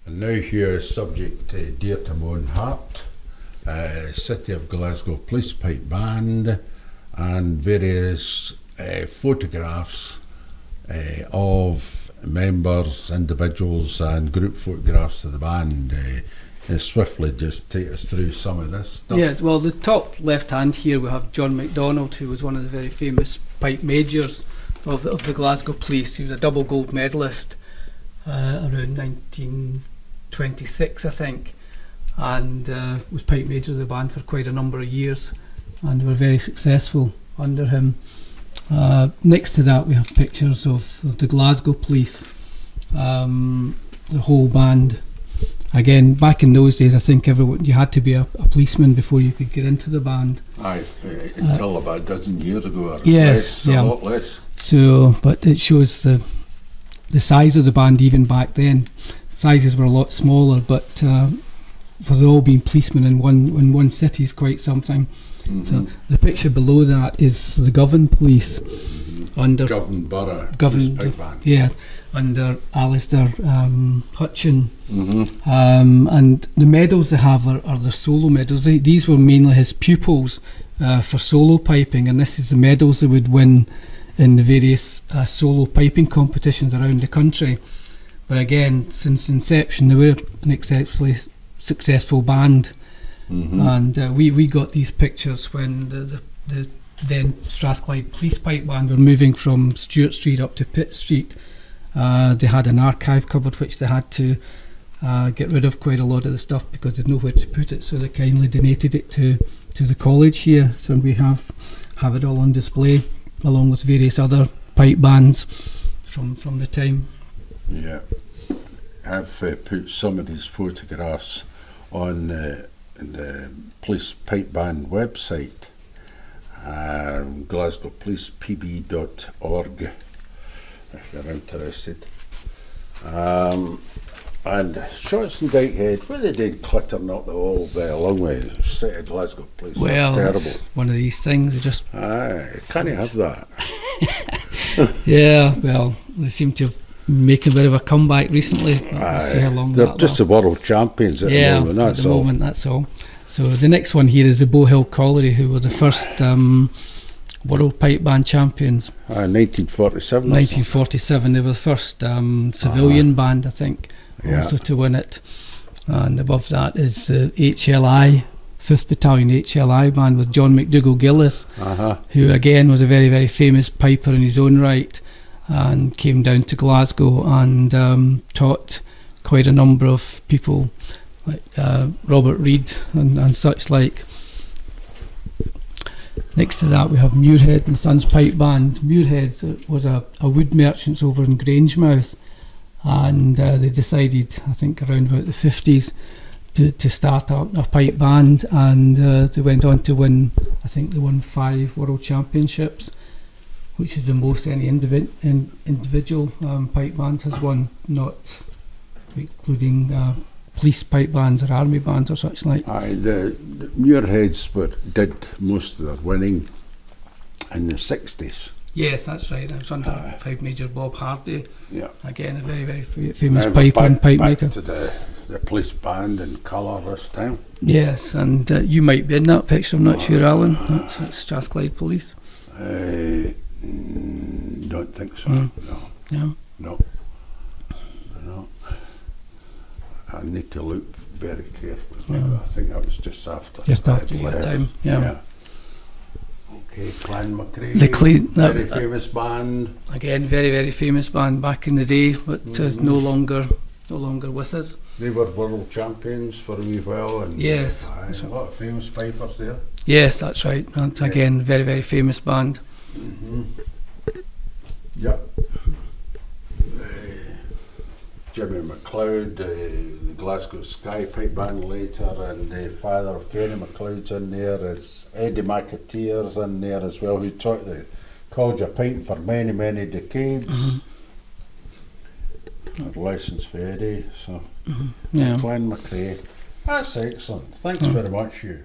And now here is subject dear to my own heart, City of Glasgow Police Pipe Band, and various photographs of members, individuals and group photographs of the band. Swiftly just take us through some of this stuff. Yeah, well, the top left hand here we have John MacDonald, who was one of the very famous pipe majors of the Glasgow Police. He was a double gold medalist around 1926, I think, and was pipe major of the band for quite a number of years, and they were very successful under him. Next to that we have pictures of the Glasgow Police, the whole band. Again, back in those days, I think you had to be a policeman before you could get into the band. Aye, until about a dozen years ago, or yes, less, a lot less. So, but it shows the size of the band even back then. Sizes were a lot smaller, but for they all being policemen in one city is quite something. Mm-hmm. So the picture below that is the Govan Police, under Govan Borough Govan, Police Pipe Band. Yeah, under Alistair Hutchin. Mm-hmm. And the medals they have are the solo medals. These were mainly his pupils for solo piping, and this is the medals they would win in the various solo piping competitions around the country. But again, since inception, they were an exceptionally successful band. Mm-hmm. And we got these pictures when the then Strathclyde Police Pipe Band were moving from Stewart Street up to Pitt Street. They had an archive cupboard which they had to get rid of quite a lot of the stuff because they didn't know where to put it, so they kindly donated it to the college here. So we have it all on display along with various other pipe bands from the time. Yeah, I've put some of these photographs on the Police Pipe Band website, glasgowpolicepb.org, if you're interested. And shots in Dykehead, where they did clutter not the whole way along with the City of Glasgow Police. Well, that's terrible. One of these things. Just can't have that. Yeah, well, they seem to have make a bit of a comeback recently. See how long they're just the world champions at the moment. That's at the all. moment, that's all. So the next one here is the Bowhill Colliery, who were the first World Pipe Band champions. 1947. 1947. They were the first civilian band, I think, also to win it. And above that is the HLI, 5th Battalion HLI band with John McDougall Gillis, who again was a very, very famous piper in his own right, and came down to Glasgow and taught quite a number of people like Robert Reid and such like. Next to that we have Muirhead and Sons Pipe Band. Muirhead was a wood merchants over in Grangemouth, and they decided, I think around about the 50s, to start a pipe band, and they went on to win, I think they won 5 world championships, which is the most any individual pipe band has won, not including police pipe bands or army bands or such like. The Muirheads did most of their winning in the 60s. Yes, that's right. I was under Pipe Major Bob Hardy. Yeah. Again, a very, very famous piper and pipe maker. To the police band in colour this time. Yes, and you might be in that picture, I'm not sure, Alan. That's Strathclyde Police. Don't think so. No. I need to look very carefully. I think that was just after your time. Yeah. Okay, Clan McRae. Very famous band. Again, very, very famous band back in the day, but is no longer with us. They were world champions for a wee while, and yes, a lot of famous pipers there. Yes, that's right. And again, very, very famous band. Mm-hmm. Yep. Jimmy MacLeod, the Glasgow Sky Pipe Band later, and the father of Kenny MacLeod's in there. It's Eddie McAteer's in there as well, who taught the College of Piping for many, many decades. Mm-hmm. Lessons for Eddie, so Clan McRae. That's excellent. Thanks very much, you.